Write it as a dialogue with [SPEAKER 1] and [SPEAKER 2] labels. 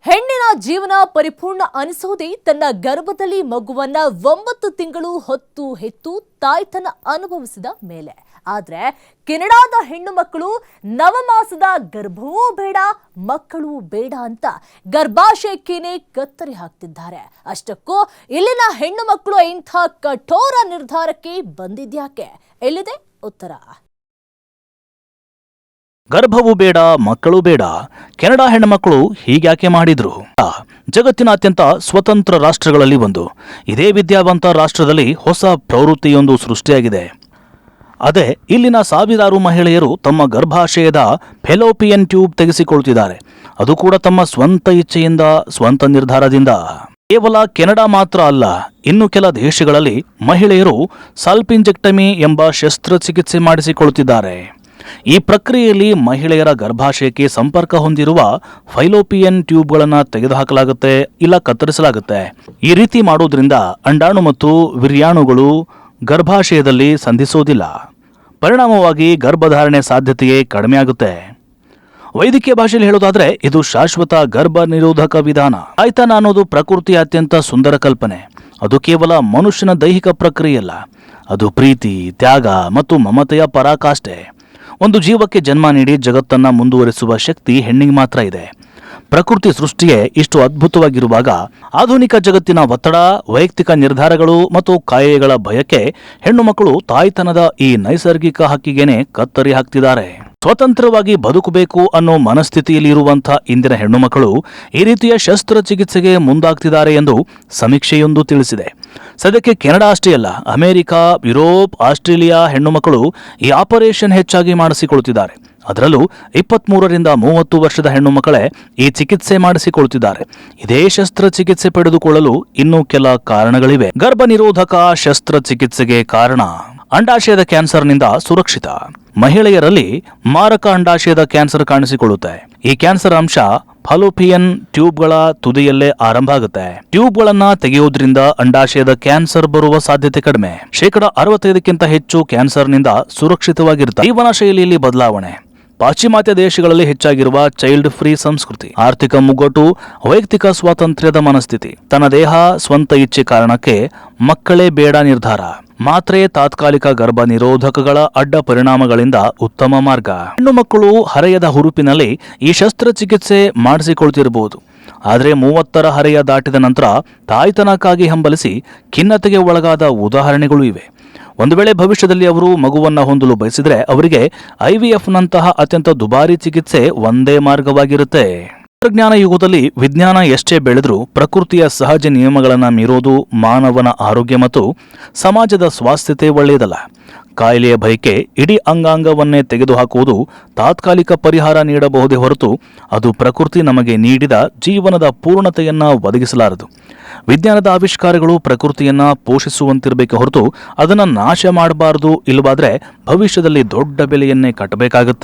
[SPEAKER 1] ಹೆಣ್ಣಿನ ಜೀವನ ಪರಿಪೂರ್ಣ ಅನಿಸೋದೇ ತನ್ನ ಗರ್ಭದಲ್ಲಿ ಮಗುವನ್ನ 9 ತಿಂಗಳು ಹೊತ್ತು ಹೆತ್ತು ತಾಯ್ತನ ಅನುಭವಿಸಿದ ಮೇಲೆ. ಆದ್ರೆ ಕೆನಡಾದ ಹೆಣ್ಣು ಮಕ್ಕಳು ನವಮಾಸದ ಗರ್ಭವೂ ಬೇಡ ಮಕ್ಕಳು ಬೇಡ ಅಂತ ಗರ್ಭಾಶಯಕ್ಕೇನೆ ಕತ್ತರಿ ಹಾಕ್ತಿದ್ದಾರೆ. ಅಷ್ಟಕ್ಕೂ ಇಲ್ಲಿನ ಹೆಣ್ಣು ಮಕ್ಕಳು ಇಂಥ ಕಠೋರ ನಿರ್ಧಾರಕ್ಕೆ ಬಂದಿದ್ಯಾಕೆ? ಎಲ್ಲಿದೆ ಉತ್ತರ.
[SPEAKER 2] ಗರ್ಭವೂ ಬೇಡ ಮಕ್ಕಳು ಬೇಡ, ಕೆನಡಾ ಹೆಣ್ಣುಮಕ್ಕಳು ಹೀಗ್ಯಾಕೆ ಮಾಡಿದ್ರು? ಜಗತ್ತಿನ ಅತ್ಯಂತ ಸ್ವತಂತ್ರ ರಾಷ್ಟ್ರಗಳಲ್ಲಿ ಒಂದು. ಇದೇ ವಿದ್ಯಾವಂತ ರಾಷ್ಟ್ರದಲ್ಲಿ ಹೊಸ ಪ್ರವೃತ್ತಿಯೊಂದು ಸೃಷ್ಟಿಯಾಗಿದೆ. ಅದೇ ಇಲ್ಲಿನ ಸಾವಿರಾರು ಮಹಿಳೆಯರು ತಮ್ಮ ಗರ್ಭಾಶಯದ ಫೆಲೋಪಿಯನ್ ಟ್ಯೂಬ್ ತೆಗೆಸಿಕೊಳ್ತಿದ್ದಾರೆ. ಅದು ಕೂಡ ತಮ್ಮ ಸ್ವಂತ ಇಚ್ಛೆಯಿಂದ, ಸ್ವಂತ ನಿರ್ಧಾರದಿಂದ. ಕೇವಲ ಕೆನಡಾ ಮಾತ್ರ ಅಲ್ಲ, ಇನ್ನು ಕೆಲ ದೇಶಗಳಲ್ಲಿ ಮಹಿಳೆಯರು ಸಾಲ್ಪಿಂಜೆಕ್ಟಮಿ ಎಂಬ ಶಸ್ತ್ರಚಿಕಿತ್ಸೆ ಮಾಡಿಸಿಕೊಳ್ಳುತ್ತಿದ್ದಾರೆ. ಈ ಪ್ರಕ್ರಿಯೆಯಲ್ಲಿ ಮಹಿಳೆಯರ ಗರ್ಭಾಶಯಕ್ಕೆ ಸಂಪರ್ಕ ಹೊಂದಿರುವ ಫೈಲೋಪಿಯನ್ ಟ್ಯೂಬ್ಗಳನ್ನು ತೆಗೆದುಹಾಕಲಾಗುತ್ತೆ, ಇಲ್ಲ ಕತ್ತರಿಸಲಾಗುತ್ತೆ. ಈ ರೀತಿ ಮಾಡೋದ್ರಿಂದ ಅಂಡಾಣು ಮತ್ತು ವಿರ್ಯಾಣುಗಳು ಗರ್ಭಾಶಯದಲ್ಲಿ ಸಂಧಿಸೋದಿಲ್ಲ. ಪರಿಣಾಮವಾಗಿ ಗರ್ಭಧಾರಣೆ ಸಾಧ್ಯತೆಯೇ ಕಡಿಮೆ ಆಗುತ್ತೆ. ವೈದ್ಯಕೀಯ ಭಾಷೆಯಲ್ಲಿ ಹೇಳೋದಾದ್ರೆ ಇದು ಶಾಶ್ವತ ಗರ್ಭ ನಿರೋಧಕ ವಿಧಾನ. ತಾಯ್ತನ ಅನ್ನೋದು ಪ್ರಕೃತಿಯ ಅತ್ಯಂತ ಸುಂದರ ಕಲ್ಪನೆ. ಅದು ಕೇವಲ ಮನುಷ್ಯನ ದೈಹಿಕ ಪ್ರಕ್ರಿಯೆಯಲ್ಲ, ಅದು ಪ್ರೀತಿ, ತ್ಯಾಗ ಮತ್ತು ಮಮತೆಯ ಪರಾಕಾಷ್ಠೆ. ಒಂದು ಜೀವಕ್ಕೆ ಜನ್ಮ ನೀಡಿ ಜಗತ್ತನ್ನ ಮುಂದುವರಿಸುವ ಶಕ್ತಿ ಹೆಣ್ಣಿಗೆ ಮಾತ್ರ ಇದೆ. ಪ್ರಕೃತಿ ಸೃಷ್ಟಿಯೇ ಇಷ್ಟು ಅದ್ಭುತವಾಗಿರುವಾಗ ಆಧುನಿಕ ಜಗತ್ತಿನ ಒತ್ತಡ, ವೈಯಕ್ತಿಕ ನಿರ್ಧಾರಗಳು ಮತ್ತು ಕಾಯಿಲೆಗಳ ಭಯಕ್ಕೆ ಹೆಣ್ಣು ಮಕ್ಕಳು ತಾಯ್ತನದ ಈ ನೈಸರ್ಗಿಕ ಹಕ್ಕಿಗೆನೆ ಕತ್ತರಿ ಹಾಕ್ತಿದ್ದಾರೆ. ಸ್ವತಂತ್ರವಾಗಿ ಬದುಕಬೇಕು ಅನ್ನೋ ಮನಸ್ಥಿತಿಯಲ್ಲಿ ಇರುವಂತಹ ಇಂದಿನ ಹೆಣ್ಣು ಮಕ್ಕಳು ಈ ರೀತಿಯ ಶಸ್ತ್ರಚಿಕಿತ್ಸೆಗೆ ಮುಂದಾಗ್ತಿದ್ದಾರೆ ಎಂದು ಸಮೀಕ್ಷೆಯೊಂದು ತಿಳಿಸಿದೆ. ಸದ್ಯಕ್ಕೆ ಕೆನಡಾ ಅಷ್ಟೇ ಅಲ್ಲ, ಅಮೆರಿಕ, ಯುರೋಪ್, ಆಸ್ಟ್ರೇಲಿಯಾ ಹೆಣ್ಣು ಮಕ್ಕಳು ಈ ಆಪರೇಷನ್ ಹೆಚ್ಚಾಗಿ ಮಾಡಿಸಿಕೊಳ್ಳುತ್ತಿದ್ದಾರೆ. ಅದರಲ್ಲೂ 23ರಿಂದ 30 ವರ್ಷದ ಹೆಣ್ಣು ಮಕ್ಕಳೇ ಈ ಚಿಕಿತ್ಸೆ ಮಾಡಿಸಿಕೊಳ್ಳುತ್ತಿದ್ದಾರೆ. ಇದೇ ಶಸ್ತ್ರಚಿಕಿತ್ಸೆ ಪಡೆದುಕೊಳ್ಳಲು ಇನ್ನೂ ಕೆಲ ಕಾರಣಗಳಿವೆ. ಗರ್ಭ ನಿರೋಧಕ ಶಸ್ತ್ರಚಿಕಿತ್ಸೆಗೆ ಕಾರಣ ಅಂಡಾಶಯದ ಕ್ಯಾನ್ಸರ್ನಿಂದ ಸುರಕ್ಷಿತ. ಮಹಿಳೆಯರಲ್ಲಿ ಮಾರಕ ಅಂಡಾಶಯದ ಕ್ಯಾನ್ಸರ್ ಕಾಣಿಸಿಕೊಳ್ಳುತ್ತೆ. ಈ ಕ್ಯಾನ್ಸರ್ ಅಂಶ ಫಾಲೋಪಿಯನ್ ಟ್ಯೂಬ್ಗಳ ತುದಿಯಲ್ಲೇ ಆರಂಭ ಆಗುತ್ತೆ. ಟ್ಯೂಬ್ಗಳನ್ನ ತೆಗೆಯುವುದರಿಂದ ಅಂಡಾಶಯದ ಕ್ಯಾನ್ಸರ್ ಬರುವ ಸಾಧ್ಯತೆ ಕಡಿಮೆ. 65% ಹೆಚ್ಚು ಕ್ಯಾನ್ಸರ್ನಿಂದ ಸುರಕ್ಷಿತವಾಗಿರುತ್ತೆ. ಜೀವನ ಶೈಲಿಯಲ್ಲಿ ಬದಲಾವಣೆ. ಪಾಶ್ಚಿಮಾತ್ಯ ದೇಶಗಳಲ್ಲಿ ಹೆಚ್ಚಾಗಿರುವ ಚೈಲ್ಡ್ ಫ್ರೀ ಸಂಸ್ಕೃತಿ, ಆರ್ಥಿಕ ಮುಗ್ಗಟ್ಟು, ವೈಯಕ್ತಿಕ ಸ್ವಾತಂತ್ರ್ಯದ ಮನಸ್ಥಿತಿ, ತನ್ನ ದೇಹ ಸ್ವಂತ ಇಚ್ಛೆ ಕಾರಣಕ್ಕೆ ಮಕ್ಕಳೇ ಬೇಡ ನಿರ್ಧಾರ, ಮಾತ್ರೆ, ತಾತ್ಕಾಲಿಕ ಗರ್ಭ ನಿರೋಧಕಗಳ ಅಡ್ಡ ಪರಿಣಾಮಗಳಿಂದ ಉತ್ತಮ ಮಾರ್ಗ. ಹೆಣ್ಣು ಮಕ್ಕಳು ಹರೆಯದ ಹುರುಪಿನಲ್ಲಿ ಈ ಶಸ್ತ್ರಚಿಕಿತ್ಸೆ ಮಾಡಿಸಿಕೊಳ್ತಿರಬಹುದು. ಆದರೆ 30ರ ಹರೆಯ ದಾಟಿದ ನಂತರ ತಾಯ್ತನಕ್ಕಾಗಿ ಹಂಬಲಿಸಿ ಖಿನ್ನತೆಗೆ ಒಳಗಾದ ಉದಾಹರಣೆಗಳು ಇವೆ. ಒಂದು ವೇಳೆ ಭವಿಷ್ಯದಲ್ಲಿ ಅವರು ಮಗುವನ್ನ ಹೊಂದಲು ಬಯಸಿದ್ರೆ ಅವರಿಗೆ IVF-ನಂತಹ ಅತ್ಯಂತ ದುಬಾರಿ ಚಿಕಿತ್ಸೆ ಒಂದೇ ಮಾರ್ಗವಾಗಿರುತ್ತೆ. ತಂತ್ರಜ್ಞಾನ ಯುಗದಲ್ಲಿ ವಿಜ್ಞಾನ ಎಷ್ಟೇ ಬೆಳೆದ್ರೂ ಪ್ರಕೃತಿಯ ಸಹಜ ನಿಯಮಗಳನ್ನು ಮೀರೋದು ಮಾನವನ ಆರೋಗ್ಯ ಮತ್ತು ಸಮಾಜದ ಸ್ವಾಸ್ಥ್ಯತೆ ಒಳ್ಳೆಯದಲ್ಲ. ಕಾಯಿಲೆಯ ಭಯಕ್ಕೆ ಇಡೀ ಅಂಗಾಂಗವನ್ನೇ ತೆಗೆದುಹಾಕುವುದು ತಾತ್ಕಾಲಿಕ ಪರಿಹಾರ ನೀಡಬಹುದೇ ಹೊರತು ಅದು ಪ್ರಕೃತಿ ನಮಗೆ ನೀಡಿದ ಜೀವನದ ಪೂರ್ಣತೆಯನ್ನ ಒದಗಿಸಲಾರದು. ವಿಜ್ಞಾನದ ಆವಿಷ್ಕಾರಗಳು ಪ್ರಕೃತಿಯನ್ನ ಪೋಷಿಸುವಂತಿರಬೇಕೆ ಹೊರತು ಅದನ್ನ ನಾಶ ಮಾಡಬಾರದು. ಇಲ್ಲವಾದ್ರೆ ಭವಿಷ್ಯದಲ್ಲಿ ದೊಡ್ಡ ಬೆಲೆಯನ್ನೇ ಕಟ್ಟಬೇಕಾಗುತ್ತೆ.